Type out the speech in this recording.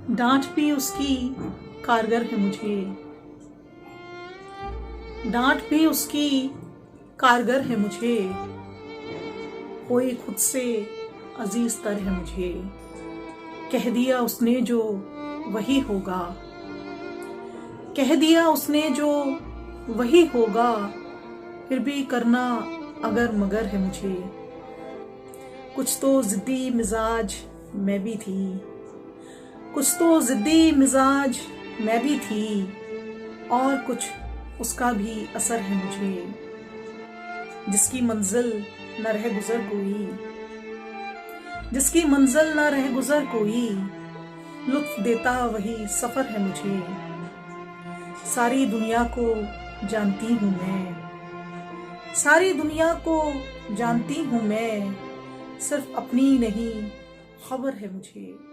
डांट भी उसकी कारगर है मुझे, डांट भी उसकी कारगर है मुझे, कोई खुद से अजीज तर है मुझे। कह दिया उसने जो वही होगा, कह दिया उसने जो वही होगा, फिर भी करना अगर मगर है मुझे। कुछ तो जिद्दी मिजाज मैं भी थी, कुछ तो जिद्दी मिजाज मैं भी थी, और कुछ उसका भी असर है मुझे। जिसकी मंजिल न रह गुजर कोई, जिसकी मंजिल न रह गुजर कोई, लुत्फ देता वही सफर है मुझे। सारी दुनिया को जानती हूँ मैं, सारी दुनिया को जानती हूँ मैं, सिर्फ अपनी नहीं खबर है मुझे।